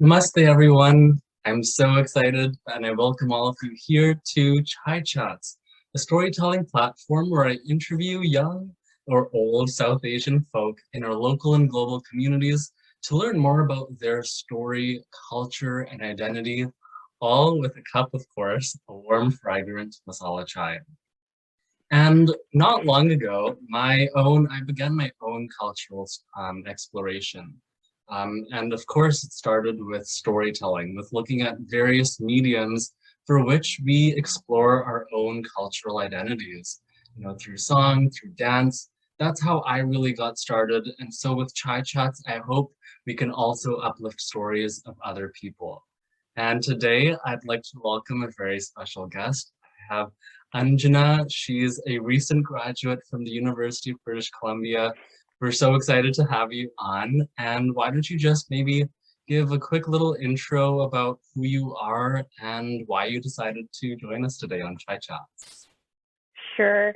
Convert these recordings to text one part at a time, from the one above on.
Namaste, everyone. I'm so excited, and I welcome all of you here to Chai Chats, a storytelling platform where I interview young or old South Asian folk in our local and global communities to learn more about their story, culture, and identity, all with a cup, of course, a warm, fragrant masala chai. And not long ago, I began my own cultural exploration. And of course, it started with storytelling, with looking at various mediums for which we explore our own cultural identities, through song, through dance. That's how I really got started. And so with Chai Chats, I hope we can also uplift stories of other people. And today, I'd like to welcome a very special guest. I have Anjana. She's a recent graduate from the University of British Columbia. We're so excited to have you on. And why don't you just maybe give a quick little intro about who you are and why you decided to join us today on Chai Chats? Sure.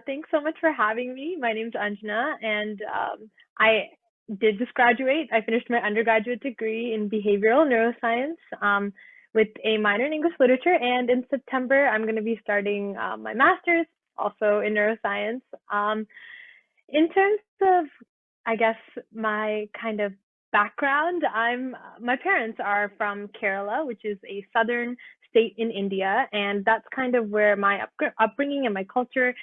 Thanks so much for having me. My name's Anjana, and I did just graduate. I finished my undergraduate degree in behavioral neuroscience with a minor in English literature. And in September, I'm going to be starting my master's also in neuroscience. In terms of, I guess, my kind of background, my parents are from Kerala, which is a southern state in India, and that's kind of where my upbringing and my culture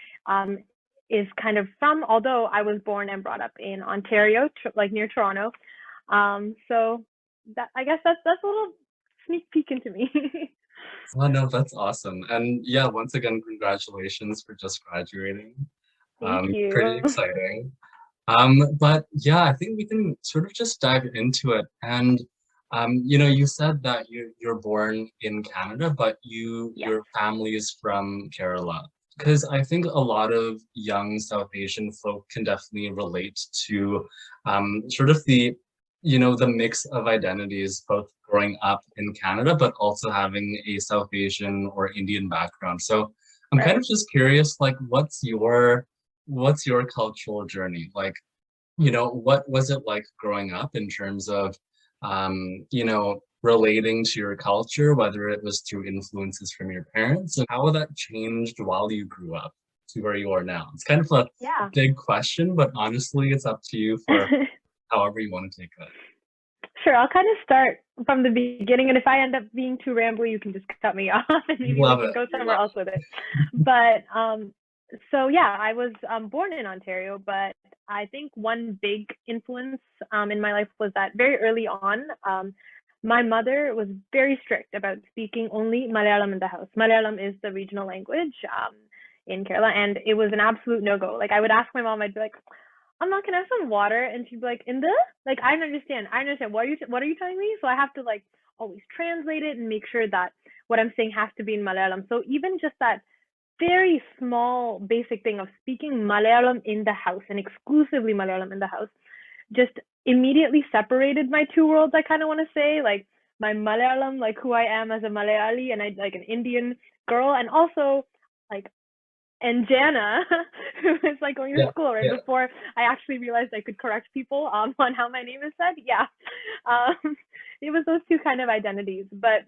is kind of from. Although I was born and brought up in Ontario, like near Toronto, so that I guess that's a little sneak peek into me. Oh, no, that's awesome. And yeah, once again, congratulations for just graduating. Thank Pretty you. exciting. But yeah, I think we can sort of just dive into it. And you said that you're born in Canada, but Yes. your family is from Kerala. Because I think a lot of young South Asian folk can definitely relate to sort of the mix of identities, both growing up in Canada, but also having a South Asian or Indian background. So I'm kind of Right. just curious, like, what's your cultural journey? Like, what was it like growing up in terms of, relating to your culture, whether it was through influences from your parents, and how that changed while you grew up to where you are now? It's kind of a Yeah. big question, but honestly, it's up to you for however you want to take it. Sure, I'll kind of start from the beginning, and if I end up being too rambly, you can just cut me off, and We maybe we love can it. go We somewhere love else with it. But I was born in Ontario, but I think one big influence in my life was that very early on, my mother was very strict about speaking only Malayalam in the house. Malayalam is the regional language in Kerala, and it was an absolute no go. Like I would ask my mom, I'd be like, "Amma, can I have some water?" And she'd be like, "In the like, I don't understand. I understand. What are you telling me?" So I have to like always translate it and make sure that what I'm saying has to be in Malayalam. So even just that very small basic thing of speaking Malayalam in the house and exclusively Malayalam in the house just immediately separated my two worlds. I kind of want to say like my Malayalam, like who I am as a Malayali and I like an Indian girl, and also like Anjana, who was like going to Yeah, school right yeah. before I actually realized I could correct people on how my name is said. Yeah, um, it was those two kind of identities, but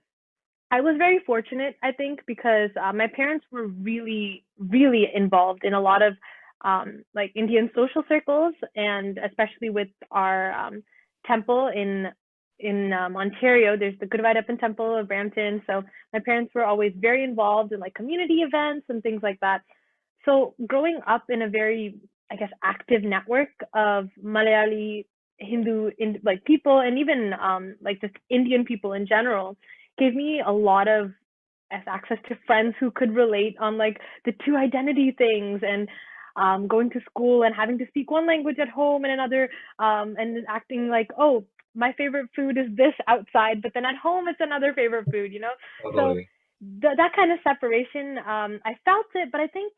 I was very fortunate, I think, because my parents were really, really involved in a lot of like Indian social circles, and especially with our temple in Ontario. There's the Good Vaidapan Temple of Brampton. So my parents were always very involved in like community events and things like that. So growing up in a very, I guess, active network of Malayali like people, and even like just Indian people in general, gave me a lot of access to friends who could relate on like the two identity things, and going to school and having to speak one language at home and another, and acting like, oh, my favorite food is this outside, but then at home it's another favorite food. So Totally. that kind of separation, I felt it, but I think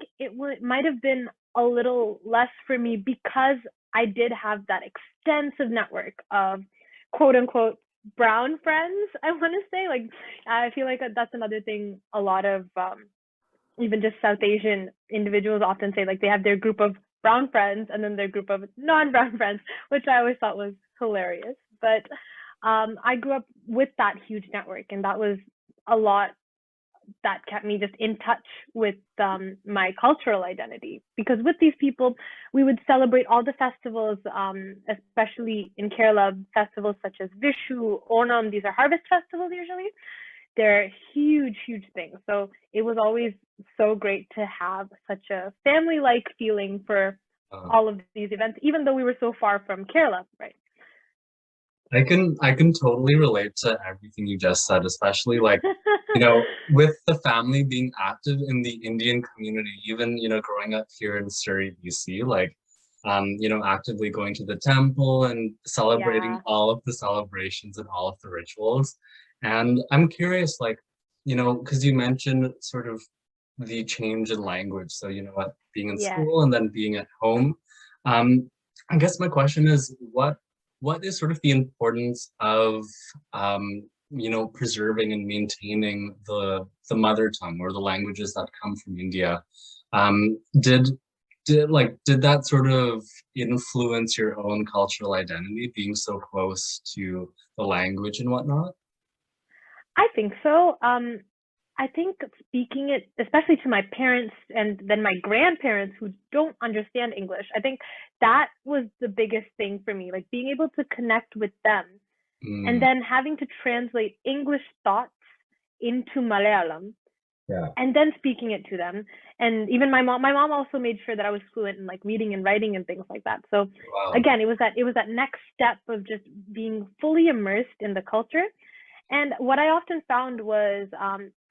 might have been a little less for me because I did have that extensive network of quote unquote brown friends. I want to say, like, I feel like that's another thing. A lot of even just South Asian individuals often say, like, they have their group of brown friends and then their group of non-brown friends, which I always thought was hilarious. But I grew up with that huge network, and that was a lot that kept me just in touch with my cultural identity. Because with these people, we would celebrate all the festivals, especially in Kerala, festivals such as Vishu, Onam. These are harvest festivals usually. They're huge, huge things. So it was always so great to have such a family-like feeling for Uh, all of these events, even though we were so far from Kerala, right? I can totally relate to everything you just said, especially like, with the family being active in the Indian community, even, growing up here in Surrey, BC, like, actively going to the temple and celebrating Yeah, all of the celebrations and all of the rituals. And I'm curious, like, because you mentioned sort of the change in language. So, what being in yes. school and then being at home. I guess my question is, what is sort of the importance of preserving and maintaining the mother tongue or the languages that come from India? Um, did did that sort of influence your own cultural identity, being so close to the language and whatnot? I think so. I think speaking it, especially to my parents and then my grandparents who don't understand English, I think that was the biggest thing for me, like being able to connect with them and Mm, then having to translate English thoughts into Malayalam yeah. and then speaking it to them. And even my mom also made sure that I was fluent in like reading and writing and things like that. So Wow. again, it was that next step of just being fully immersed in the culture. And what I often found was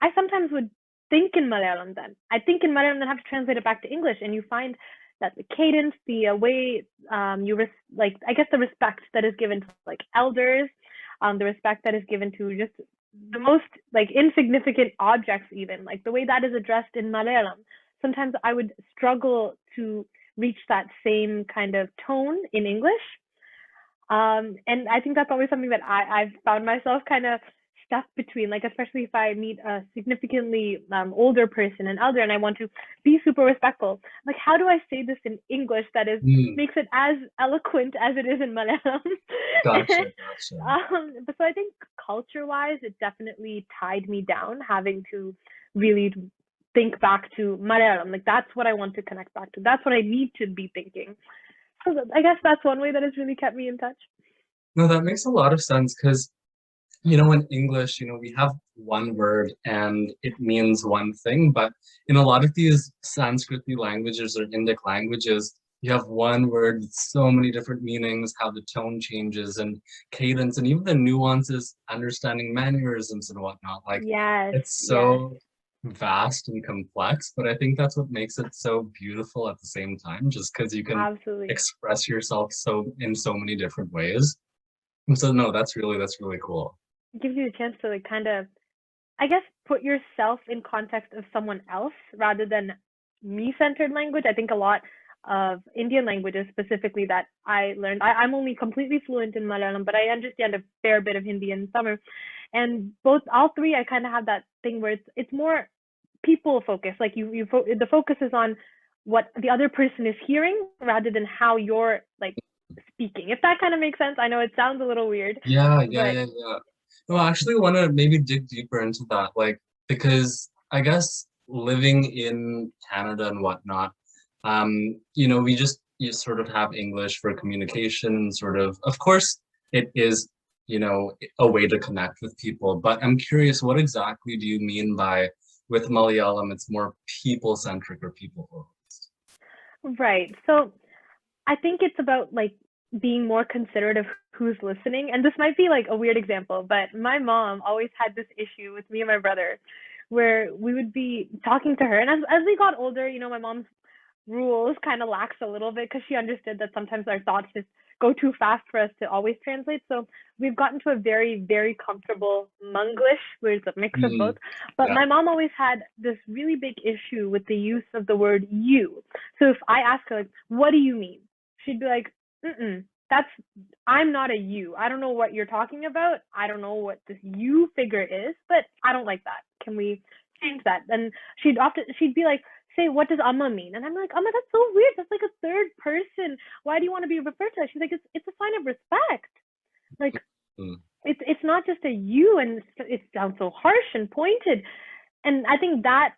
I sometimes would think in Malayalam then. I think in Malayalam, then have to translate it back to English, and you find that the cadence, the way like I guess the respect that is given to like elders, the respect that is given to just the most like insignificant objects, even like the way that is addressed in Malayalam. Sometimes I would struggle to reach that same kind of tone in English, and I think that's always something that I've found myself kind of stuck between, like, especially if I meet a significantly older person, an elder, and I want to be super respectful. Like, how do I say this in English that is Mm, makes it as eloquent as it is in Malayalam? gotcha, gotcha. But so I think culture-wise, it definitely tied me down, having to really think back to Malayalam. Like, that's what I want to connect back to. That's what I need to be thinking. So I guess that's one way that has really kept me in touch. No, that makes a lot of sense because in English, we have one word and it means one thing, but in a lot of these Sanskrit languages or Indic languages, you have one word with so many different meanings, how the tone changes and cadence and even the nuances, understanding mannerisms and whatnot. Like Yes, it's yes, so vast and complex, but I think that's what makes it so beautiful at the same time, just because you can absolutely. express yourself so in so many different ways. And so no, that's really cool. It gives you a chance to like kind of, I guess, put yourself in context of someone else rather than me-centered language. I think a lot of Indian languages specifically that I learned, I'm only completely fluent in Malayalam, but I understand a fair bit of Hindi and Tamil. And all three, I kind of have that thing where it's more people focused. Like the focus is on what the other person is hearing rather than how you're like speaking. If that kind of makes sense. I know it sounds a little weird, Yeah, yeah, but yeah, yeah. No, I actually want to maybe dig deeper into that, like, because I guess living in Canada and whatnot, we just you sort of have English for communication and of course, it is, a way to connect with people. But I'm curious, what exactly do you mean by with Malayalam, it's more people-centric or people-focused? right. So I think it's about like being more considerate of who's listening. And this might be like a weird example, but my mom always had this issue with me and my brother where we would be talking to her. And as we got older, my mom's rules kind of lax a little bit because she understood that sometimes our thoughts just go too fast for us to always translate. So we've gotten to a very, very comfortable Monglish, where it's a mix of both. Mm, But yeah. my mom always had this really big issue with the use of the word you. So if I ask her, like, what do you mean? She'd be like, mm that's, I'm not a you. I don't know what you're talking about. I don't know what this you figure is, but I don't like that. Can we change that? And she'd be like, say, what does Amma mean? And I'm like, Amma, that's so weird. That's like a third person. Why do you want to be referred to that? She's like, it's a sign of respect. Like, Mm. it's not just a you, and it sounds so harsh and pointed. And I think that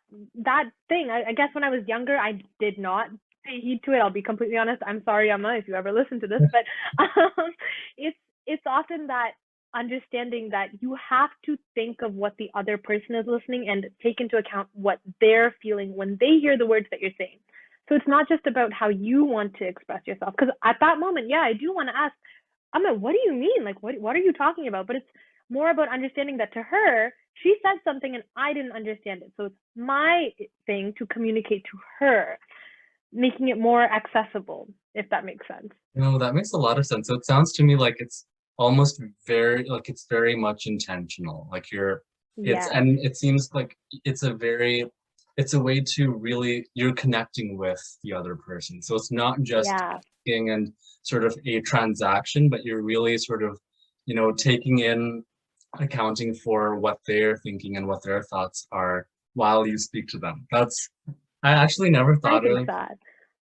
thing, I guess when I was younger, I did not pay heed to it. I'll be completely honest. I'm sorry, Emma, if you ever listen to this, but um, it's it's often that understanding that you have to think of what the other person is listening and take into account what they're feeling when they hear the words that you're saying. So it's not just about how you want to express yourself. Because at that moment, yeah, I do want to ask, Amma, what do you mean? Like, what are you talking about? But it's more about understanding that to her, she said something and I didn't understand it. So it's my thing to communicate to her, making it more accessible, if that makes sense. No, that makes a lot of sense. So it sounds to me like it's almost very, like it's very much intentional. Like Yes. and it seems like it's a very, it's a way to really, you're connecting with the other person. So it's not just Yeah. talking and sort of a transaction, but you're really sort of, taking in, accounting for what they're thinking and what their thoughts are while you speak to them. I actually I think that.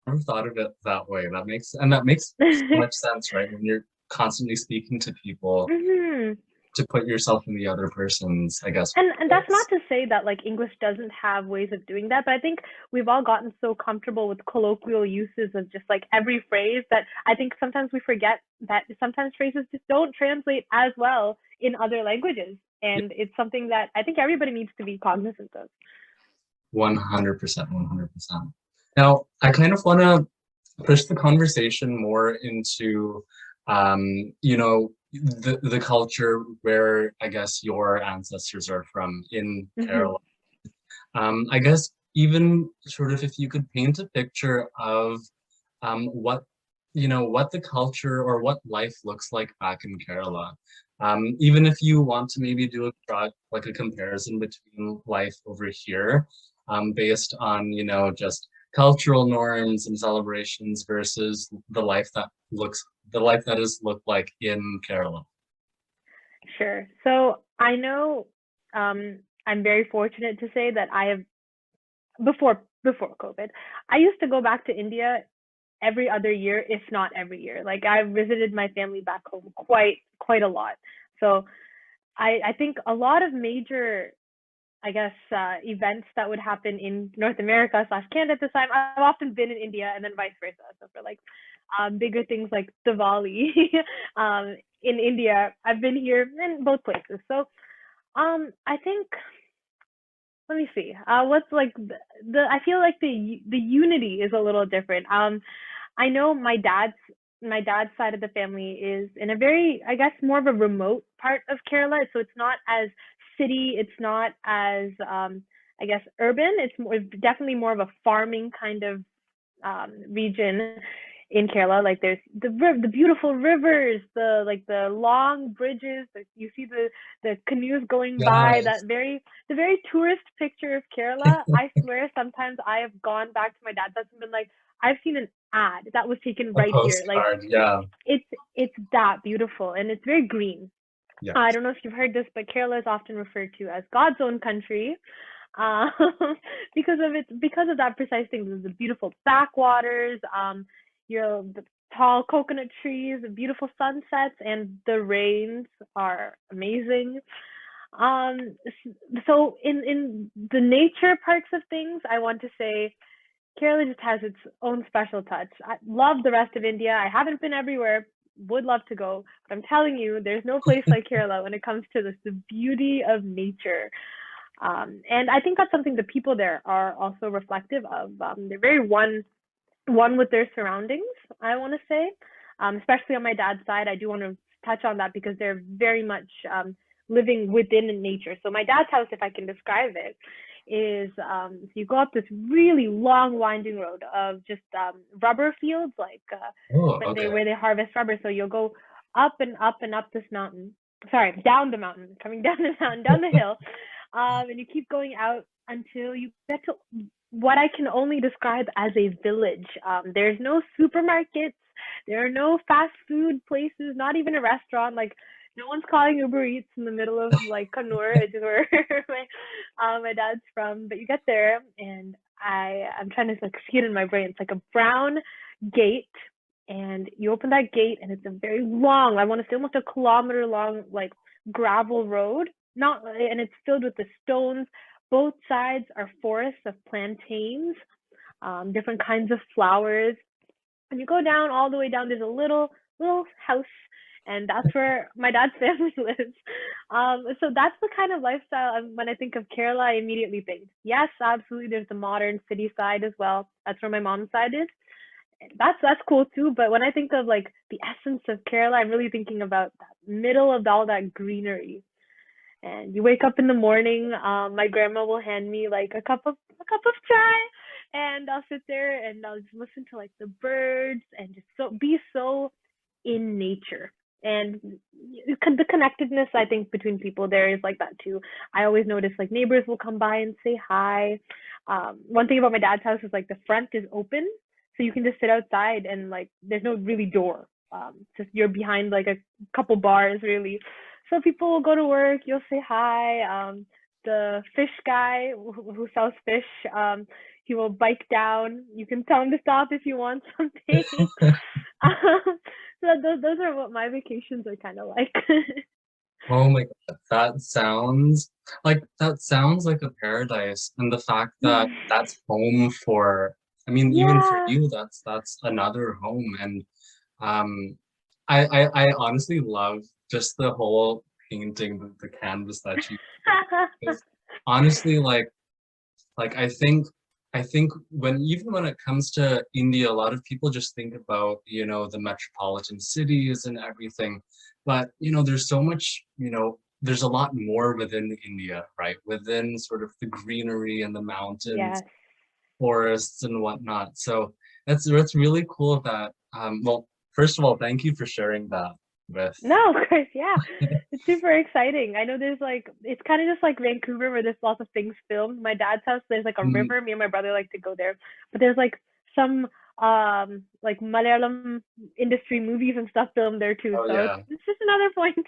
never thought of it that way. That makes so much sense, right? When you're constantly speaking to people, hmm to put yourself in the other person's, I guess, And that's not place. to say that like English doesn't have ways of doing that, but I think we've all gotten so comfortable with colloquial uses of just like every phrase that I think sometimes we forget that sometimes phrases just don't translate as well in other languages. Yeah, And it's something that I think everybody needs to be cognizant of. 100%, 100%. Now, I kind of want to push the conversation more into, the culture where I guess your ancestors are from in Mm-hmm. Kerala. I guess even sort of if you could paint a picture of what what the culture or what life looks like back in Kerala. Even if you want to maybe do like a comparison between life over here, based on just cultural norms and celebrations versus the life that is looked like in Kerala. Sure. So I know I'm very fortunate to say that I have before COVID, I used to go back to India every other year, if not every year. Like I visited my family back home quite a lot. So I think a lot of major, I guess, events that would happen in North America slash Canada at this time, I've often been in India and then vice versa. So for like bigger things like Diwali in India, I've been here in both places. So I think, let me see. What's like I feel like the unity is a little different. I know my dad's side of the family is in a very, I guess, more of a remote part of Kerala. So it's not as city. It's not as I guess urban. It's definitely more of a farming kind of region in Kerala. Like there's the beautiful rivers, the long bridges. Like you see the canoes going by. Yes, The very tourist picture of Kerala. I swear, sometimes I have gone back to my dad's house and been like, I've seen an ad that was taken a right here. Like postcard. Yeah, it's it's that beautiful and it's very green. I yes. don't know if you've heard this, but Kerala is often referred to as God's own country, um, because of that precise thing. The beautiful backwaters, the tall coconut trees, the beautiful sunsets, and the rains are amazing. Um, so in the nature parts of things, I want to say Kerala just has its own special touch. I love the rest of India. I haven't been everywhere. Would love to go, but I'm telling you, there's no place like Kerala when it comes to this, the beauty of nature. And I think that's something the people there are also reflective of. They're very one with their surroundings, I want to say, especially on my dad's side. I do want to touch on that because they're very much living within nature. So my dad's house, if I can describe it, is so you go up this really long winding road of just rubber fields, like Oh, when they okay. where they harvest rubber. So you'll go up and up and up this mountain. Sorry, down the mountain, coming down the mountain, down the hill, and you keep going out until you get to what I can only describe as a village. There's no supermarkets, there are no fast food places, not even a restaurant. Like no one's calling Uber Eats in the middle of like Kannur, which is where my dad's from. But you get there, and I'm trying to like see it in my brain. It's like a brown gate and you open that gate, and it's a very long, I want to say almost a kilometer long, like gravel road. Not, and it's filled with the stones. Both sides are forests of plantains, different kinds of flowers. And you go down, all the way down, there's a little house, and that's where my dad's family lives. So that's the kind of lifestyle. When I think of Kerala, I immediately think, yes, absolutely. There's the modern city side as well. That's where my mom's side is. That's cool too. But when I think of like the essence of Kerala, I'm really thinking about that middle of all that greenery. And you wake up in the morning, my grandma will hand me like a cup of chai, and I'll sit there and I'll just listen to like the birds and just be so in nature. And the connectedness, I think, between people there is like that too. I always notice like neighbors will come by and say hi. One thing about my dad's house is like the front is open, so you can just sit outside, and like there's no really door. Just you're behind like a couple bars really. So people will go to work, you'll say hi. The fish guy who sells fish, he will bike down. You can tell him to stop if you want something. So those are what my vacations are kind of like. Oh my God, that sounds like a paradise. And the fact that that's home for, I mean, even for Yeah. you, that's another home. And um I honestly love just the whole painting, the canvas that you, because honestly, like I think when it comes to India, a lot of people just think about, the metropolitan cities and everything. But, there's so much, there's a lot more within India, right? Within sort of the greenery and the mountains, Yes. forests and whatnot. So that's really cool that well, first of all, thank you for sharing that with. No, of course, yeah. It's super exciting. I know there's like, it's kind of just like Vancouver where there's lots of things filmed. My dad's house, there's like a Mm, river. Me and my brother like to go there. But there's like some like Malayalam industry movies and stuff filmed there too. oh So it's yeah, it's just another point.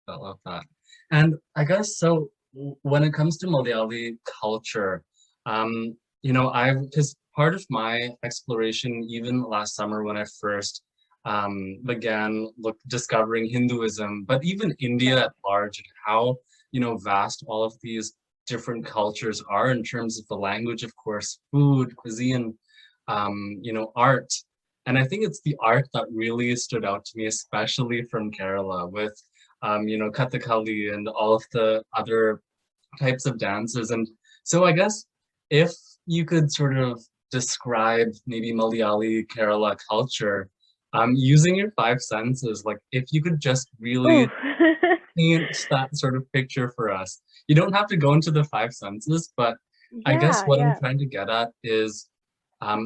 I love that. And I guess so when it comes to Malayali culture, because part of my exploration, even last summer when I first began discovering Hinduism, but even India Right. at large, and how, vast all of these different cultures are in terms of the language, of course, food, cuisine, art. And I think it's the art that really stood out to me, especially from Kerala, with Kathakali and all of the other types of dances. And so I guess if you could sort of describe maybe Malayali Kerala culture, using your five senses, like if you could just Ooh. really paint that sort of picture for us. You don't have to go into the five senses, but I guess Yeah, what I'm yeah. trying to get at is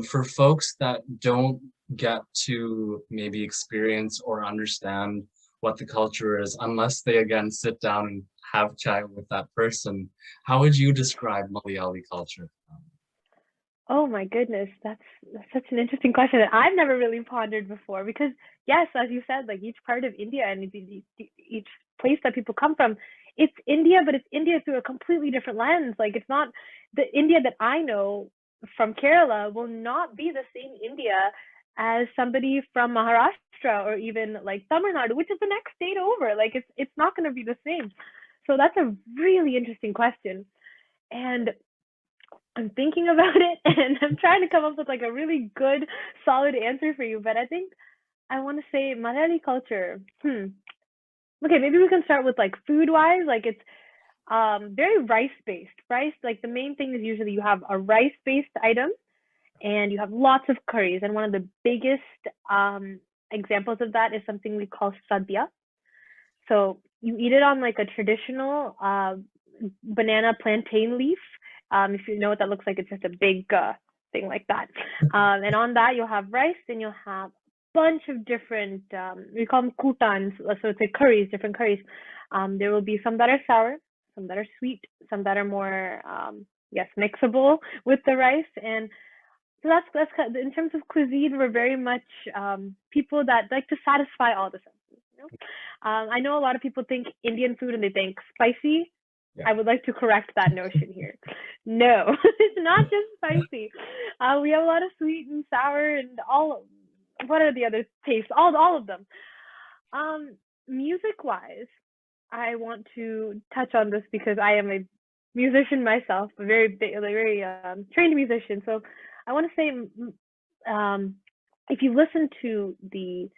for folks that don't get to maybe experience or understand what the culture is, unless they again sit down and have chai with that person, how would you describe Malayali culture? Oh my goodness, that's such an interesting question that I've never really pondered before. Because yes, as you said, like each part of India and each place that people come from, it's India, but it's India through a completely different lens. Like it's not the India that I know from Kerala will not be the same India as somebody from Maharashtra or even like Tamil Nadu, which is the next state over. Like it's not going to be the same. So that's a really interesting question. And I'm thinking about it and I'm trying to come up with like a really good, solid answer for you. But I think I want to say Malayali culture. Okay, maybe we can start with like food wise. Like it's very rice based. Rice, like the main thing is usually you have a rice based item and you have lots of curries. And one of the biggest examples of that is something we call sadhya. So you eat it on like a traditional banana plantain leaf. If you know what that looks like, it's just a big thing like that. And on that, you'll have rice, and you'll have a bunch of different, we call them kutans, so it's like curries, different curries. There will be some that are sour, some that are sweet, some that are more, yes, mixable with the rice. And so that's kind of, in terms of cuisine, we're very much people that like to satisfy all the senses. I know a lot of people think Indian food and they think spicy. Yeah. I would like to correct that notion here. No, it's not just spicy. We have a lot of sweet and sour and what are the other tastes? All of them. Music wise, I want to touch on this because I am a musician myself, a very big, like, very trained musician. So I want to say, um, if you listen to the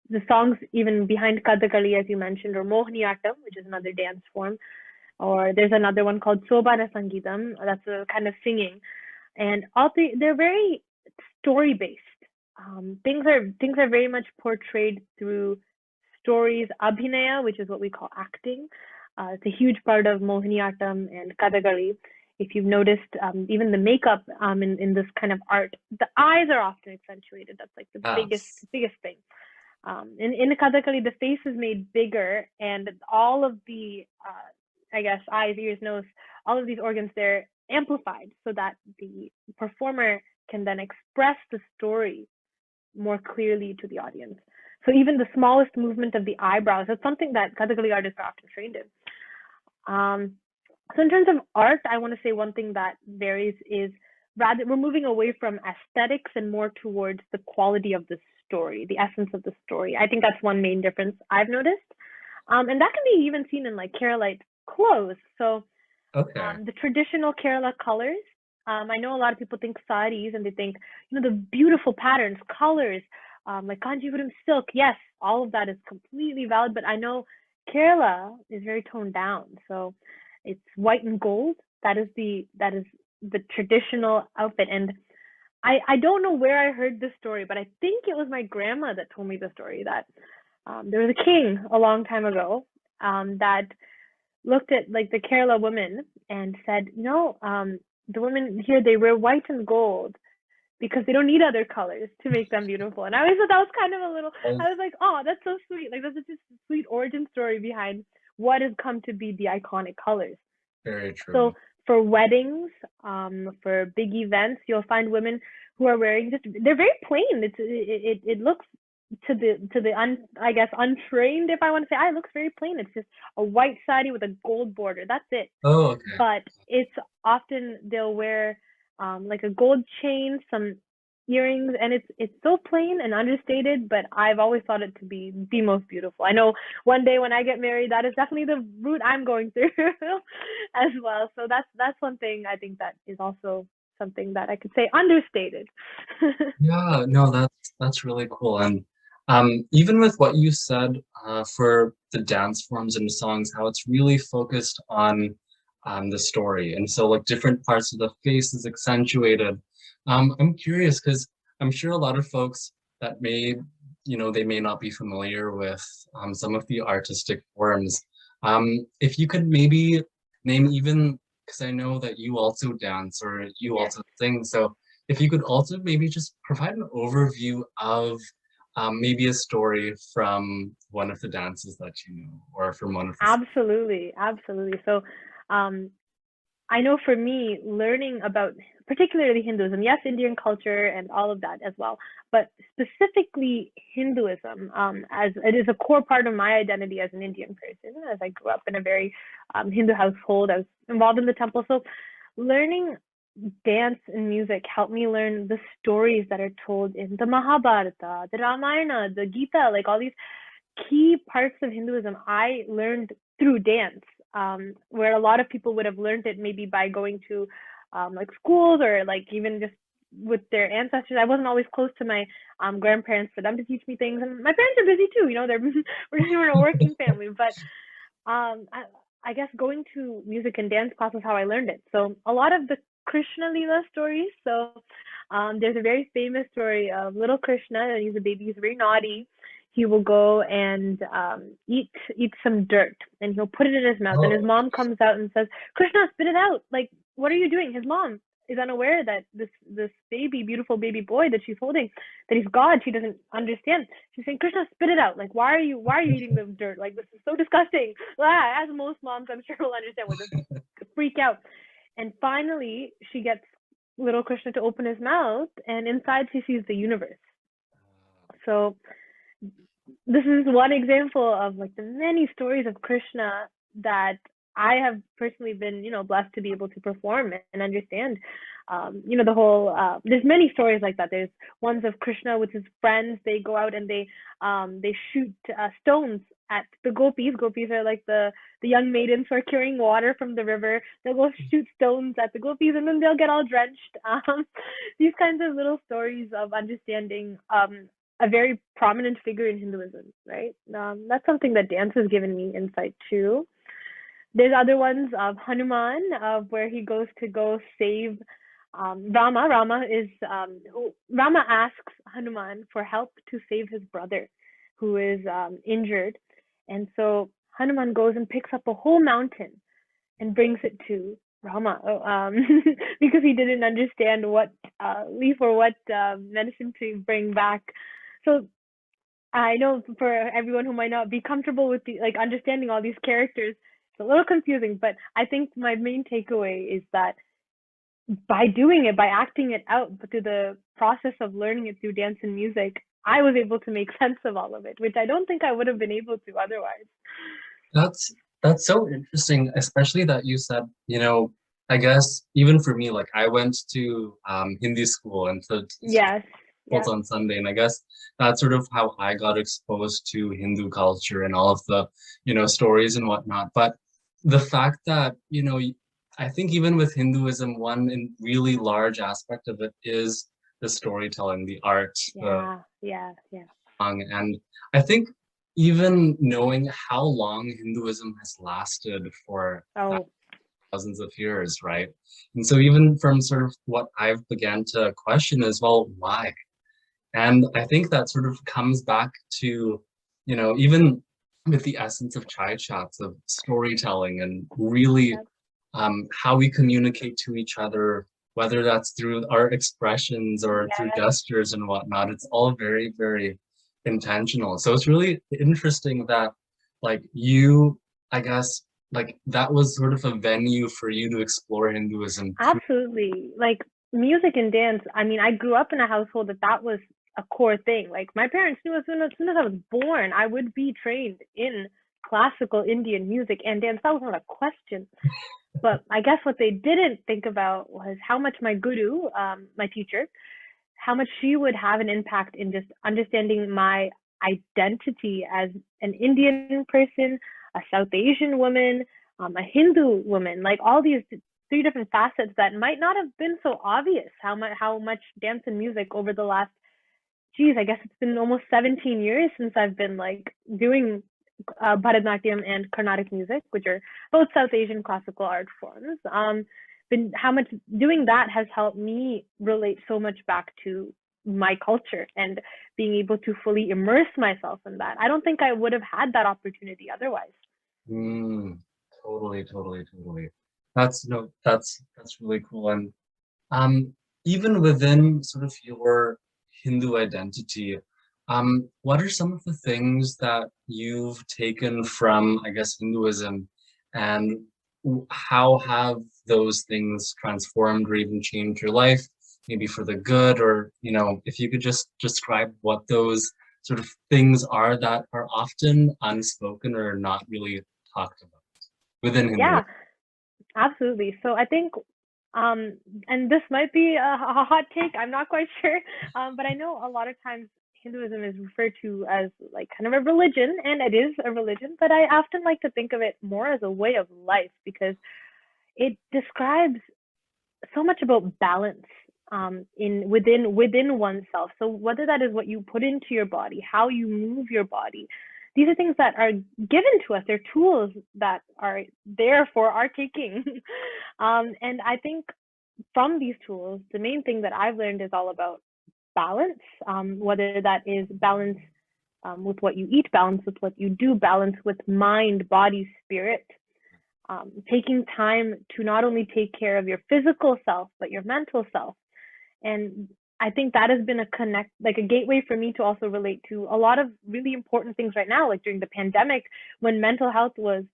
the songs even behind Kathakali, as you mentioned, or Mohiniyattam, which is another dance form, or there's another one called Sobana Sangeetam, that's a kind of singing, and they're very story based. Things are very much portrayed through stories, abhinaya, which is what we call acting. It's a huge part of Mohiniyattam and Kathakali. If you've noticed, even the makeup in this kind of art, the eyes are often accentuated. That's like the Yes. biggest thing. In Kathakali, the face is made bigger, and all of the, I guess, eyes, ears, nose, all of these organs, they're amplified so that the performer can then express the story more clearly to the audience. So even the smallest movement of the eyebrows, that's something that Kathakali artists are often trained in. So in terms of art, I want to say one thing that varies is rather we're moving away from aesthetics and more towards the quality of the story, the essence of the story. I think that's one main difference I've noticed. And that can be even seen in like Keralite clothes. So Okay. the traditional Kerala colors. I know a lot of people think saris and they think, the beautiful patterns, colors, like Kanjipuram silk. Yes, all of that is completely valid, but I know Kerala is very toned down. So it's white and gold. That is the traditional outfit. And I don't know where I heard this story, but I think it was my grandma that told me the story that there was a king a long time ago that looked at like the Kerala women and said, no, the women here, they wear white and gold because they don't need other colors to make them beautiful. And I always thought that was kind of a little, Oh, I was like, oh, that's so sweet. Like that's just a sweet origin story behind what has come to be the iconic colors. very true. So for weddings, for big events, you'll find women who are wearing they're very plain. It looks to the I guess untrained, if I want to say, it looks very plain. It's just a white sari with a gold border. That's it. Oh, okay. But it's often they'll wear like a gold chain, some earrings, and it's so plain and understated, but I've always thought it to be the most beautiful. I know one day when I get married, that is definitely the route I'm going through as well. So that's one thing I think that is also something that I could say understated. Yeah, no, that's really cool. And even with what you said for the dance forms and songs, how it's really focused on the story. And so like different parts of the face is accentuated. I'm curious because I'm sure a lot of folks that they may not be familiar with some of the artistic forms. If you could maybe name even, because I know that you also dance or you Yes. also sing, so if you could also maybe just provide an overview of maybe a story from one of the dances that you know, or from one of the. Absolutely, absolutely. So, um, I know for me, learning about particularly Hinduism, yes, Indian culture and all of that as well, but specifically Hinduism, as it is a core part of my identity as an Indian person, as I grew up in a very Hindu household, I was involved in the temple. So, learning dance and music helped me learn the stories that are told in the Mahabharata, the Ramayana, the Gita, like all these key parts of Hinduism I learned through dance, where a lot of people would have learned it maybe by going to like schools or like even just with their ancestors. I wasn't always close to my grandparents for them to teach me things, and my parents are busy too. They're we're a working family, but I guess going to music and dance class is how I learned it. So a lot of the Krishna Leela stories. So there's a very famous story of little Krishna. He's a baby. He's very naughty. He will go and eat some dirt, and he'll put it in his mouth. And his Oh, mom comes out and says, "Krishna, spit it out! Like, what are you doing?" His mom is unaware that this baby, beautiful baby boy that she's holding, that he's God. She doesn't understand. She's saying, "Krishna, spit it out! Like, why are you eating the dirt? Like, this is so disgusting." As most moms, I'm sure will understand, would just freak out. And finally, she gets little Krishna to open his mouth, and inside she sees the universe. So this is one example of like the many stories of Krishna that I have personally been, blessed to be able to perform and understand. The whole, there's many stories like that. There's ones of Krishna with his friends. They go out and they shoot stones at the gopis. Gopis are like the young maidens who are carrying water from the river. They'll go shoot stones at the gopis and then they'll get all drenched. These kinds of little stories of understanding a very prominent figure in Hinduism, right? That's something that dance has given me insight to. There's other ones of Hanuman, of where he goes to go save Rama. Rama asks Hanuman for help to save his brother, who is injured, and so Hanuman goes and picks up a whole mountain and brings it to Rama, because he didn't understand what leaf or what medicine to bring back. So I know for everyone who might not be comfortable with understanding all these characters, it's a little confusing, but I think my main takeaway is that by doing it, by acting it out through the process of learning it through dance and music, I was able to make sense of all of it, which I don't think I would have been able to otherwise. That's so interesting, especially that you said, I guess even for me, like I went to Hindi school and so Yes. schools on Sunday, and I guess that's sort of how I got exposed to Hindu culture and all of the, stories and whatnot. But the fact that, I think even with Hinduism, one really large aspect of it is the storytelling, the art, the song. And I think even knowing how long Hinduism has lasted for thousands of years, right? And so even from sort of what I've began to question is, well, why? And I think that sort of comes back to, even with the essence of chai chats, of storytelling and really how we communicate to each other, whether that's through our expressions or through gestures and whatnot. It's all very, very intentional. So it's really interesting that I guess, that was sort of a venue for you to explore Hinduism. Absolutely. Like music and dance, I mean, I grew up in a household that was a core thing. Like my parents knew as soon as I was born, I would be trained in classical Indian music and dance. That was not a question. But I guess what they didn't think about was how much my guru, my teacher, how much she would have an impact in just understanding my identity as an Indian person, a South Asian woman, a Hindu woman, like all these three different facets that might not have been so obvious. How much dance and music over the last, I guess it's been almost 17 years since I've been doing Bharatanatyam and Carnatic music, which are both South Asian classical art forms. How much doing that has helped me relate so much back to my culture and being able to fully immerse myself in that. I don't think I would have had that opportunity otherwise. Totally. That's really cool. And even within sort of your Hindu identity, what are some of the things that you've taken from, I guess, Hinduism, and how have those things transformed or even changed your life, maybe for the good, or, if you could just describe what those sort of things are that are often unspoken or not really talked about within Hinduism. Yeah, absolutely. So I think and this might be a hot take, I'm not quite sure, but I know a lot of times Hinduism is referred to as kind of a religion, and it is a religion, but I often like to think of it more as a way of life because it describes so much about balance within oneself. So whether that is what you put into your body, how you move your body, these are things that are given to us. They're tools that are there for our taking. And I think from these tools, the main thing that I've learned is all about balance, whether that is balance with what you eat, balance with what you do, balance with mind, body, spirit, taking time to not only take care of your physical self, but your mental self. And I think that has been a gateway for me to also relate to a lot of really important things right now, like during the pandemic, when mental health was,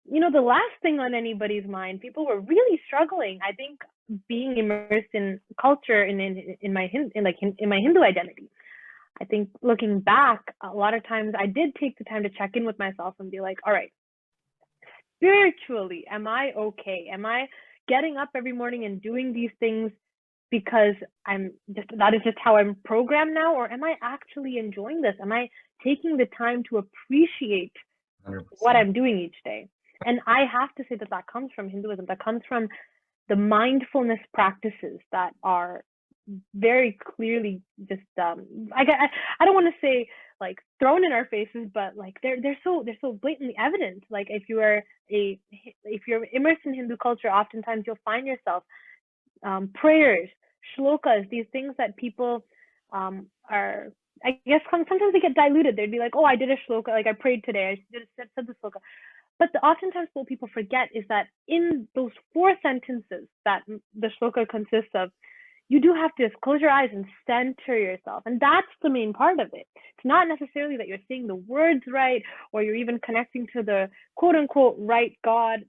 the last thing on anybody's mind. People were really struggling. I think being immersed in culture in my Hindu identity. I think looking back, a lot of times I did take the time to check in with myself and be like, all right, spiritually, am I okay? getting up every morning and doing these things because that is just how I'm programmed now, or am I actually enjoying this? Am I taking the time to appreciate 100%. what I'm doing each day? And I have to say that that comes from Hinduism. That comes from the mindfulness practices that are very clearly just I don't want to say like thrown in our faces, but like they're so blatantly evident. Like if you're immersed in Hindu culture, oftentimes you'll find yourself prayers, shlokas, these things that people are, I guess sometimes they get diluted. They'd be like, oh, I did a shloka, like I prayed today, I said the shloka. But oftentimes what people forget is that in those 4 sentences that the shloka consists of, you do have to just close your eyes and center yourself. And that's the main part of it. It's not necessarily that you're saying the words right or you're even connecting to the quote unquote right God.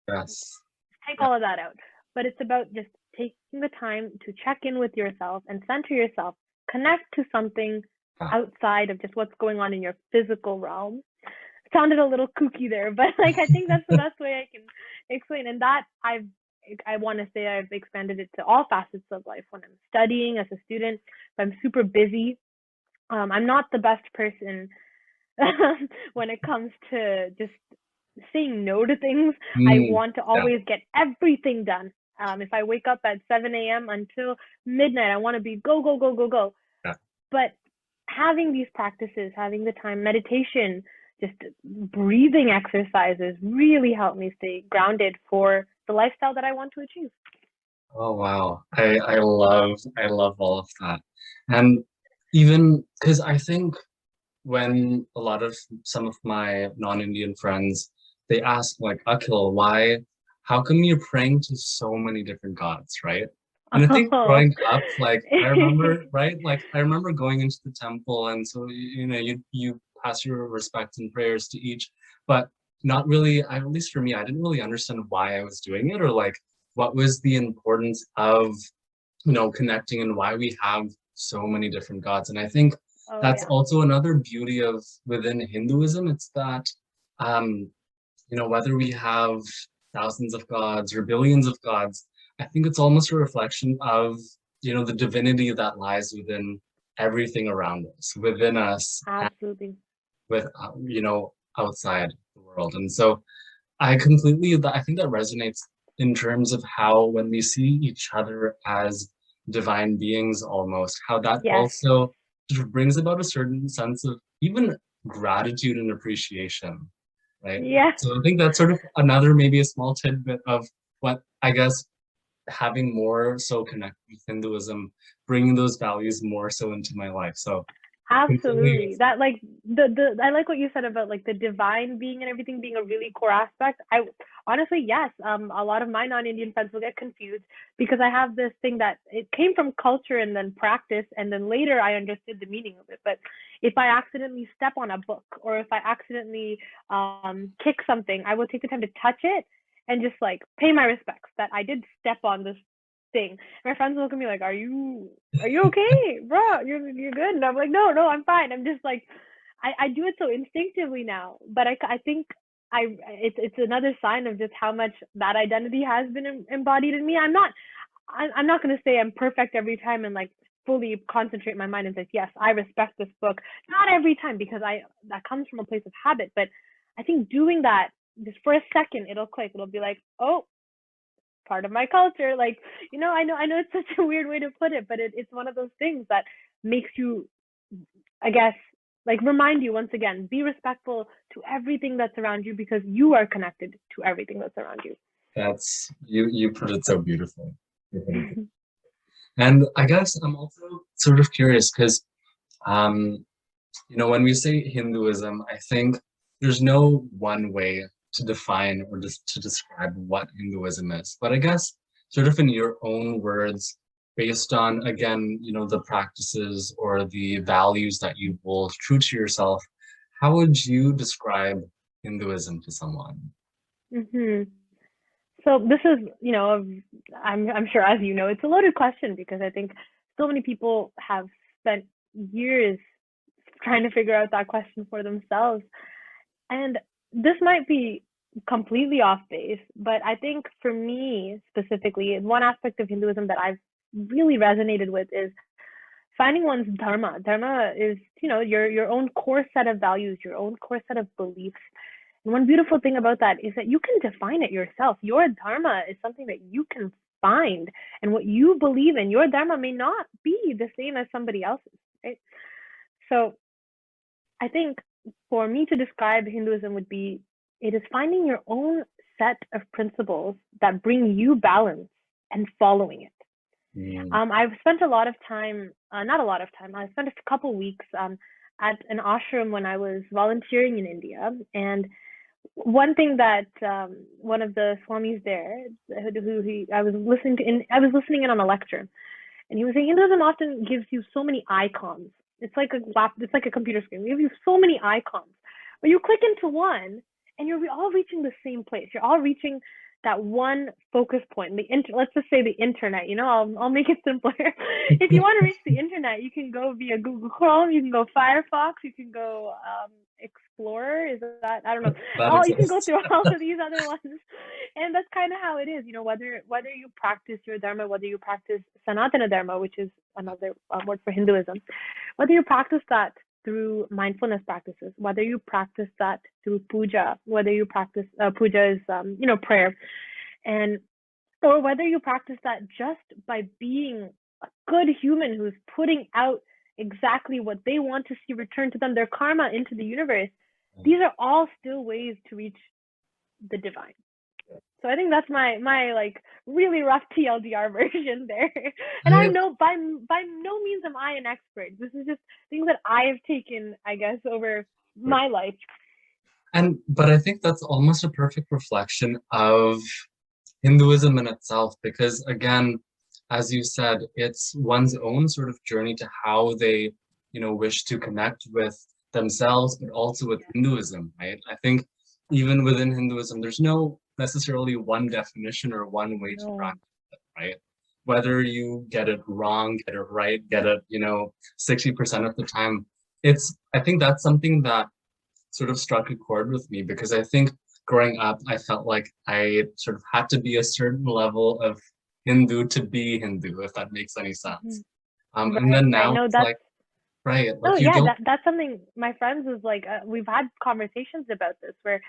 Yes. Take all of that out. But it's about just taking the time to check in with yourself and center yourself, connect to something outside of just what's going on in your physical realm. Sounded a little kooky there, but like I think that's the best way I can explain. And that I want to say I've expanded it to all facets of life. When I'm studying as a student, if I'm super busy, I'm not the best person when it comes to just saying no to things. I want to always get everything done. If I wake up at 7 a.m. until midnight, I want to be go, go, go, go, go. Yeah. But having these practices, having the time, meditation, just breathing exercises really help me stay grounded for the lifestyle that I want to achieve. Oh wow. I love all of that. And even because I think when some of my non-Indian friends, they ask like, Akhil, how come you're praying to so many different gods, right? And I think growing up, like I remember, right? Like I remember going into the temple, and so you pass your respects and prayers to each, but not really, at least for me, I didn't really understand why I was doing it, or like what was the importance of connecting, and why we have so many different gods. And I think that's also another beauty of within Hinduism. It's that whether we have thousands of gods or billions of gods, I think it's almost a reflection of the divinity that lies within everything around us, within us. Absolutely. With outside the world. And so I think that resonates in terms of how when we see each other as divine beings, almost how that also sort of brings about a certain sense of even gratitude and appreciation, right? So I think that's sort of another, maybe a small tidbit of what I guess having more so connected with Hinduism, bringing those values more so into my life. So absolutely, that like the I like what you said about like the divine being and everything being a really core aspect. I honestly, yes, a lot of my non-Indian friends will get confused because I have this thing that it came from culture and then practice, and then later I understood the meaning of it. But if I accidentally step on a book, or if I accidentally kick something, I will take the time to touch it and just like pay my respects that I did step on this thing. My friends will look at me like, are you okay, bro? You're good. And I'm like, no, I'm fine. I'm just like, I do it so instinctively now. But I think it's another sign of just how much that identity has been embodied in me. I'm not going to say I'm perfect every time and like fully concentrate my mind and say, yes, I respect this book. Not every time, because that comes from a place of habit. But I think doing that just for a second, it'll click. It'll be like, oh, part of my culture. Like, I know it's such a weird way to put it, but it's one of those things that makes you, I guess, like remind you once again, be respectful to everything that's around you, because you are connected to everything that's around you. That's you put it so beautifully. And I guess I'm also sort of curious because when we say Hinduism, I think there's no one way to define or just to describe what Hinduism is. But I guess sort of in your own words, based on, again, the practices or the values that you hold true to yourself, how would you describe Hinduism to someone? So this is, I'm sure, as you know, it's a loaded question, because I think so many people have spent years trying to figure out that question for themselves. And this might be completely off base, but I think for me specifically, one aspect of Hinduism that I've really resonated with is finding one's dharma. Dharma is, your own core set of values, your own core set of beliefs. And one beautiful thing about that is that you can define it yourself. Your dharma is something that you can find, and what you believe in, your dharma may not be the same as somebody else's, right? So I think for me to describe Hinduism would be it is finding your own set of principles that bring you balance and following it. Mm. I've spent a lot of time, not a lot of time, I spent a couple weeks at an ashram when I was volunteering in India. And one thing that one of the swamis there, I was listening in on a lecture, and he was saying Hinduism often gives you so many icons. It's like a computer screen. It gives you so many icons, but you click into one, and you're all reaching the same place. You're all reaching that one focus point. Let's just say the internet. I'll make it simpler. If you want to reach the internet, you can go via Google Chrome. You can go Firefox. You can go Explorer. Is that, I don't know. That You can go exists. through all of these other ones, and that's kind of how it is. Whether you practice your dharma, whether you practice Sanatana Dharma, which is another word for Hinduism, whether you practice that through mindfulness practices, whether you practice that through puja, whether you practice puja is prayer, and or whether you practice that just by being a good human who's putting out exactly what they want to see return to them, their karma into the universe. These are all still ways to reach the divine. So I think that's my like really rough TLDR version there. And I I, know by no means am I an expert. This is just things that I have taken, I guess, over my life. but I think that's almost a perfect reflection of Hinduism in itself, because again, as you said, it's one's own sort of journey to how they, wish to connect with themselves, but also with Hinduism, right? I think even within Hinduism, there's no necessarily one definition or one way to No. practice it, right? Whether you get it wrong, get it right, get it, 60% of the time. I think that's something that sort of struck a chord with me, because I think growing up, I felt like I sort of had to be a certain level of Hindu to be Hindu, if that makes any Mm-hmm. sense. And Right, then right. now No, it's that's like, right, no, like you yeah, don't, that's something my friends was like. We've had conversations about this where,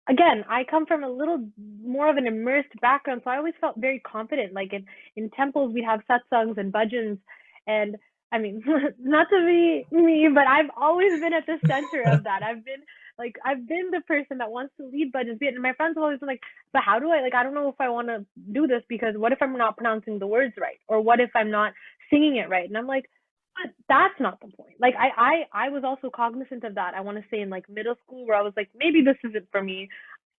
again, I come from a little more of an immersed background, so I always felt very confident. Like in temples, we'd have satsangs and bhajans, and I mean, not to be me, but I've always been at the center of that. I've been the person that wants to lead bhajans, and my friends have always been like, but how do I, like, I don't know if I want to do this because what if I'm not pronouncing the words right, or what if I'm not singing it right? And I'm like, but that's not the point. Like I was also cognizant of that. I want to say in like middle school where I was like, maybe this isn't for me.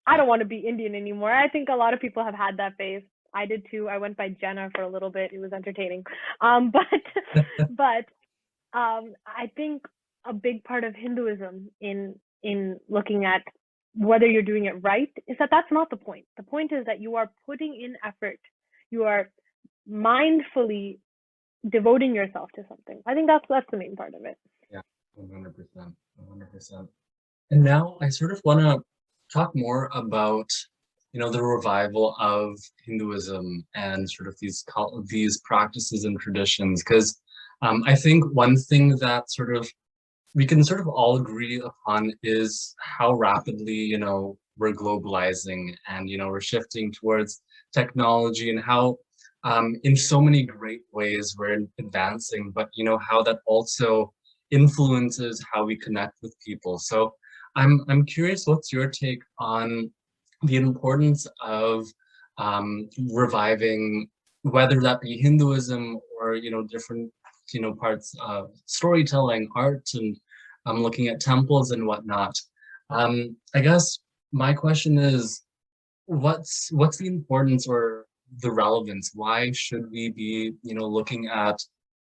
I don't want to be Indian anymore. I think a lot of people have had that phase. I did too. I went by Jenna for a little bit. It was entertaining. But I think a big part of Hinduism in looking at whether you're doing it right is that that's not the point. The point is that you are putting in effort. You are mindfully devoting yourself to something. I think that's the main part of it. yeah, 100%, 100%. And now I sort of want to talk more about, the revival of Hinduism and sort of these practices and traditions, because I think one thing that sort of we can sort of all agree upon is how rapidly, we're globalizing, and, we're shifting towards technology, and how in so many great ways we're advancing, but, how that also influences how we connect with people. So I'm curious, what's your take on the importance of reviving, whether that be Hinduism or, different, parts of storytelling, art, and looking at temples and whatnot. I guess my question is, what's the importance or the relevance? Why should we be, looking at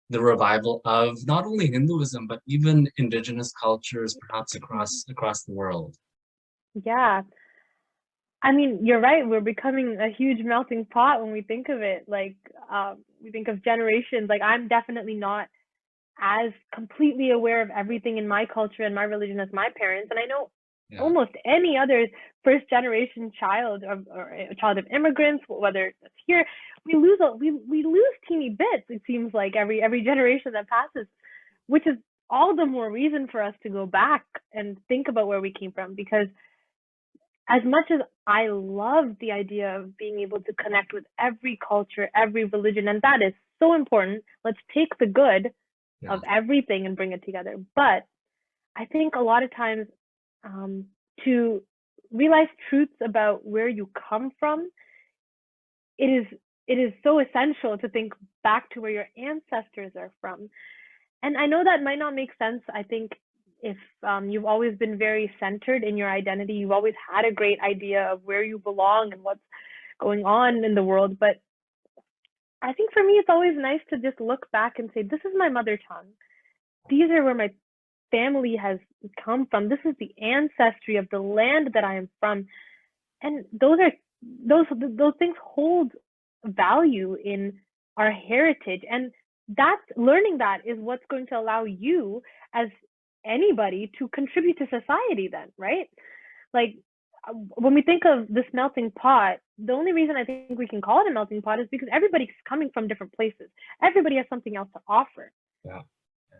the revival of not only Hinduism, but even indigenous cultures, perhaps across the world? Yeah. I mean, you're right. We're becoming a huge melting pot when we think of it. Like, we think of generations. Like, I'm definitely not as completely aware of everything in my culture and my religion as my parents. And I know Yeah. almost any other first generation child or a child of immigrants, whether it's here, we lose teeny bits. It seems like every generation that passes, which is all the more reason for us to go back and think about where we came from. Because as much as I love the idea of being able to connect with every culture, every religion, and that is so important. Let's take the good Yeah. of everything and bring it together. But I think a lot of times, um, to realize truths about where you come from, it is it is so essential to think back to where your ancestors are from. And I know that might not make sense. I think if you've always been very centered in your identity, you've always had a great idea of where you belong and what's going on in the world. But I think for me, it's always nice to just look back and say, this is my mother tongue. These are where my family has come from. This is the ancestry of the land that I am from. And those things hold value in our heritage. And that's learning that is what's going to allow you as anybody to contribute to society then, right? Like when we think of this melting pot, the only reason I think we can call it a melting pot is because everybody's coming from different places. Everybody has something else to offer. Yeah.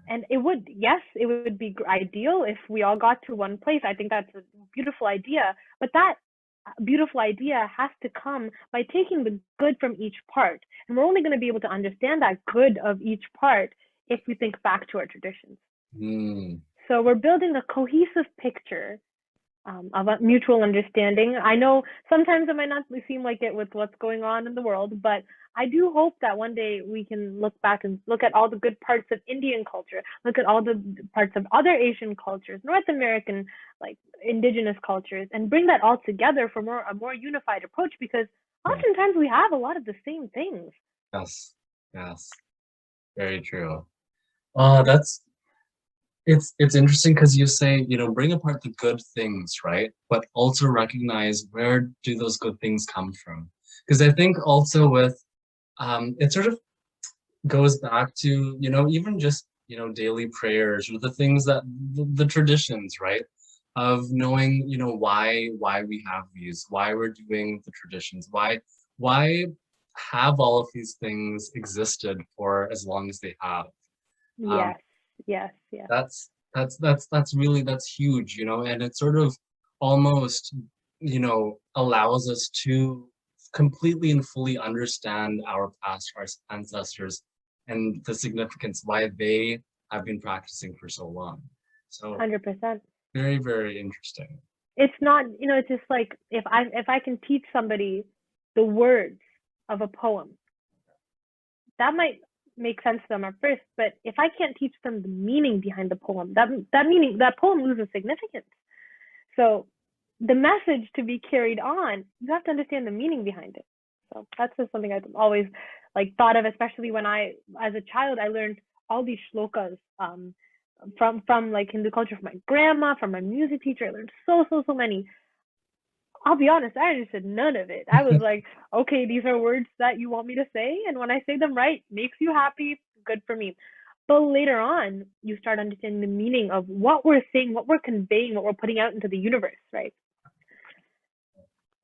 And it would, yes, it would be ideal if we all got to one place. I think that's a beautiful idea. But that beautiful idea has to come by taking the good from each part. And we're only going to be able to understand that good of each part if we think back to our traditions. Mm. So we're building a cohesive picture of a mutual understanding. I know sometimes it might not seem like it with what's going on in the world, but I do hope that one day we can look back and look at all the good parts of Indian culture, look at all the parts of other Asian cultures, North American, like indigenous cultures, and bring that all together for a more unified approach. Because Yeah. oftentimes we have a lot of the same things. Yes. Yes. Very true. That's it's interesting because you say, bring apart the good things, right? But also recognize where do those good things come from? Because I think also with it sort of goes back to, even just, daily prayers or the things that the traditions, right? Of knowing, why we have these, why we're doing the traditions, why have all of these things existed for as long as they have. Um, Yes, yes, yes. that's huge, and it sort of almost, allows us to completely and fully understand our past, our ancestors, and the significance why they have been practicing for so long. So 100%. very, very interesting. It's not, it's just like if I can teach somebody the words of a poem, that might make sense to them at first. But if I can't teach them the meaning behind the poem, that poem loses significance. So the message to be carried on, you have to understand the meaning behind it. So that's just something I've always thought of, especially when as a child, I learned all these shlokas from like Hindu culture, from my grandma, from my music teacher. I learned so many. I'll be honest, I understood none of it. I was like, okay, these are words that you want me to say, and when I say them right, makes you happy, good for me. But later on, you start understanding the meaning of what we're saying, what we're conveying, what we're putting out into the universe, right?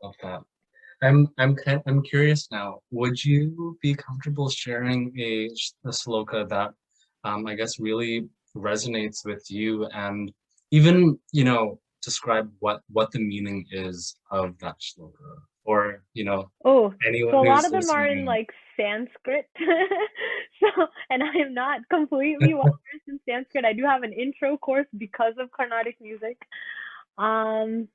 Love that. I'm curious now. Would you be comfortable sharing a sloka that I guess really resonates with you, and even describe what the meaning is of that shloka, or Oh, anyone so a lot who's of them are in listening. like Sanskrit. So, and I am not completely well versed in Sanskrit. I do have an intro course because of Carnatic music. Um,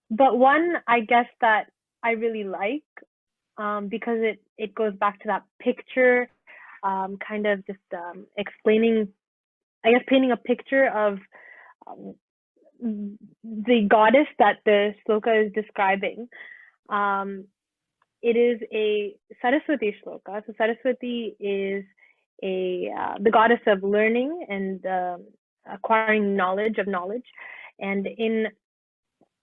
but one I guess that I really like, because it goes back to that picture, kind of just explaining, I guess, painting a picture of um, the goddess that the sloka is describing. Um, it is a Saraswati shloka. So Saraswati is the goddess of learning and acquiring knowledge of knowledge. And in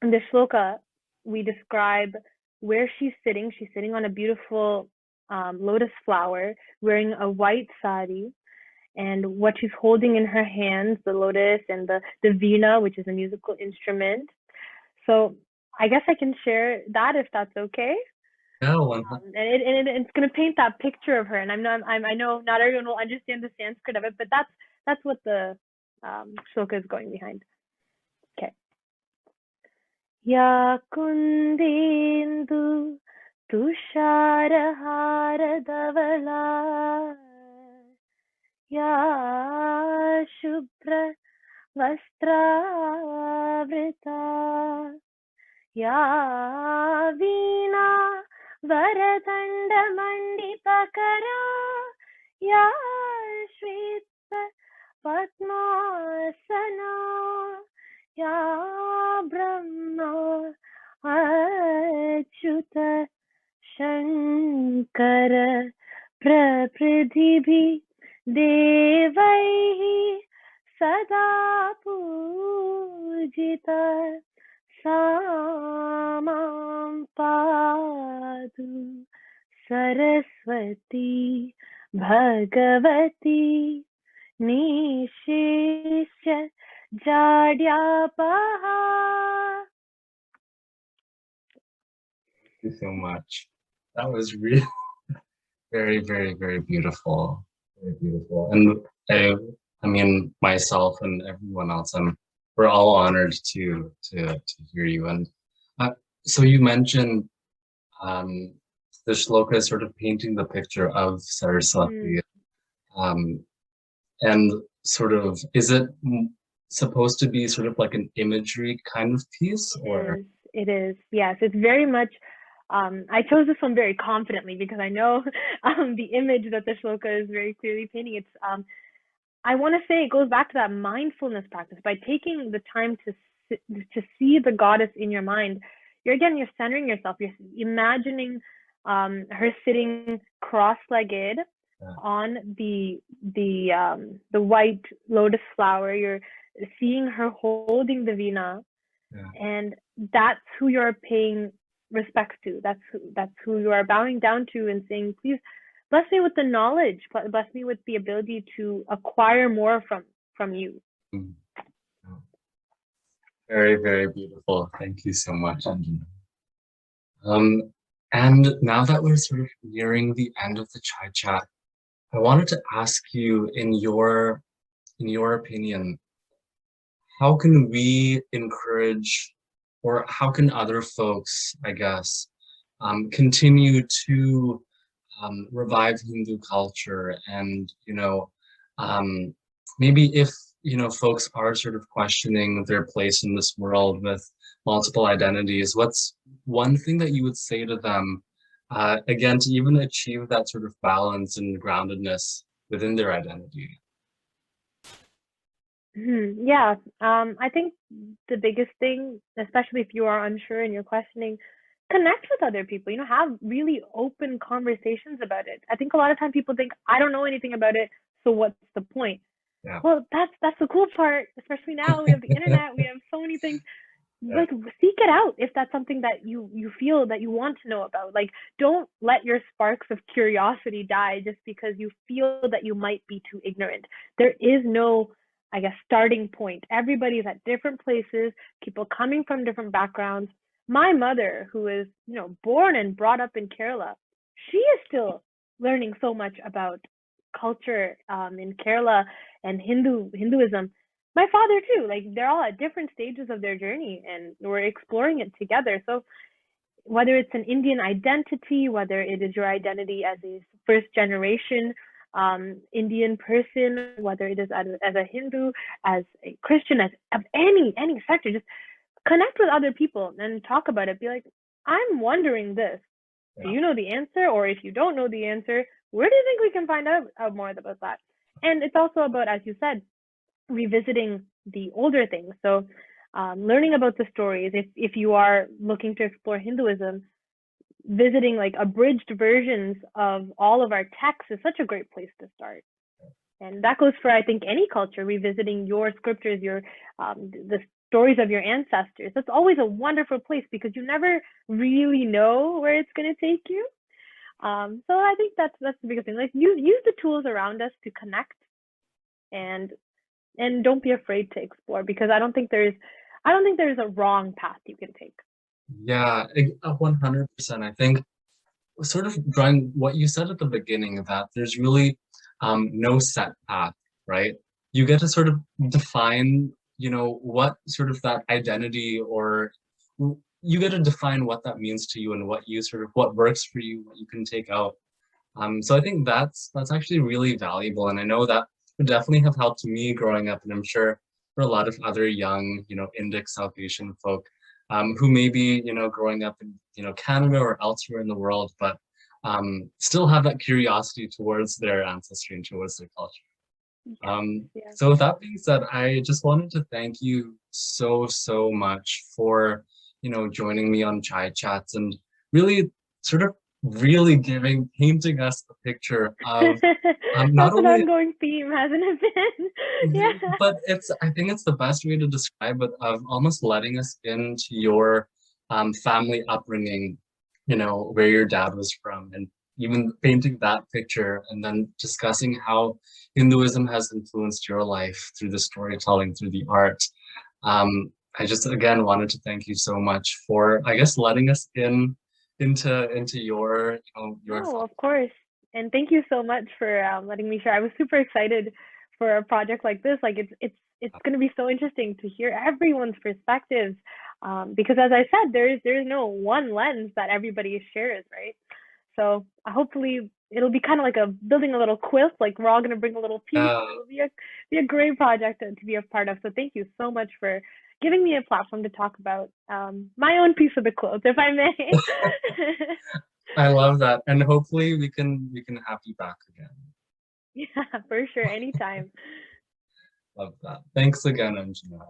the shloka, we describe where she's sitting. She's sitting on a beautiful lotus flower, wearing a white sari, and what she's holding in her hands, the lotus and the veena, which is a musical instrument. So I guess I can share that if that's okay. Yeah, It's going to paint that picture of her. And I know not everyone will understand the Sanskrit of it, but that's what the shloka is going behind. Okay. Ya kundendu तुषारहार धवला या शुभ्र वस्त्रावृता या वीणा वरदण्डमण्डितकरा या श्वेत पद्मासना या ब्रह्मा अच्युत शङ्कर प्रभृतिभिः देवैः सदा पूजिता सा मां पातु Saraswati Bhagwati निशेष्य जाड्यापहा. Thank you so much. That was really very, very, very beautiful. Very beautiful. And I mean, myself and everyone else, we're all honored to hear you. And so you mentioned the shloka is sort of painting the picture of Saraswati. And sort of, is it supposed to be sort of like an imagery kind of piece, or? It is. Yes, it's very much. I chose this one very confidently because I know the image that the shloka is very clearly painting. It's I want to say it goes back to that mindfulness practice. By taking the time to see the goddess in your mind, you're centering yourself. You're imagining her sitting cross-legged on the white lotus flower. You're seeing her holding the veena, and that's who you're paying respects to. That's who you are bowing down to and saying, please bless me with the knowledge, bless me with the ability to acquire more from you. Very, very beautiful. Thank you so much, Anjana. And now that we're sort of nearing the end of the chai chat, I wanted to ask you, in your opinion, how can we encourage, or how can other folks, I guess, continue to revive Hindu culture? And, maybe if, folks are sort of questioning their place in this world with multiple identities, what's one thing that you would say to them, again, to even achieve that sort of balance and groundedness within their identity? Yeah, I think the biggest thing, especially if you are unsure and you're questioning, connect with other people, have really open conversations about it. I think a lot of times people think, I don't know anything about it, so what's the point? Yeah. Well, that's the cool part, especially now we have the internet, we have so many things. Like, seek it out if that's something that you feel that you want to know about. Like, don't let your sparks of curiosity die just because you feel that you might be too ignorant. There is no, I guess, starting point. Everybody's at different places, people coming from different backgrounds. My mother, who is, born and brought up in Kerala, she is still learning so much about culture in Kerala and Hinduism. My father too, like, they're all at different stages of their journey and we're exploring it together. So whether it's an Indian identity, whether it is your identity as a first generation Indian person, whether it is as a Hindu, as a Christian, as of any sector, just connect with other people and talk about it. Be like, I'm wondering this. Do you know the answer? Or if you don't know the answer, where do you think we can find out more about that? And it's also about, as you said, revisiting the older things. So learning about the stories. If you are looking to explore Hinduism, visiting like abridged versions of all of our texts is such a great place to start. And that goes for, I think, any culture. Revisiting your scriptures, the stories of your ancestors. That's always a wonderful place because you never really know where it's going to take you. So I think that's the biggest thing. Like, use the tools around us to connect and don't be afraid to explore, because I don't think there's a wrong path you can take. Yeah, 100%. I think sort of drawing what you said at the beginning, that there's really no set path, right? You get to sort of define, what sort of that identity, or you get to define what that means to you, and what works for you, what you can take out. So I think that's actually really valuable, and I know that would definitely have helped me growing up, and I'm sure for a lot of other young, Indic South Asian folk, who may be, growing up in, Canada or elsewhere in the world, but still have that curiosity towards their ancestry and towards their culture. Yeah. So with that being said, I just wanted to thank you so much for, joining me on Chai Chats, and really sort of really painting us a picture of not That's an only, ongoing theme, hasn't it been? Yeah. but I think it's the best way to describe it, of almost letting us into your family upbringing, where your dad was from, and even painting that picture, and then discussing how Hinduism has influenced your life through the storytelling, through the art. I just again wanted to thank you so much for, I guess, letting us into your, your. Oh, of course. And thank you so much for letting me share. I was super excited for a project like this. Like it's going to be so interesting to hear everyone's perspectives, because as I said, there's no one lens that everybody shares, right? So hopefully it'll be kind of like a building a little quilt. Like we're all going to bring a little piece. Uh, It'll be a great project to be a part of. So thank you so much for giving me a platform to talk about my own piece of the quilt, if I may. I love that, and hopefully we can have you back again. Yeah, for sure. Anytime. Love that. Thanks again, Anjana.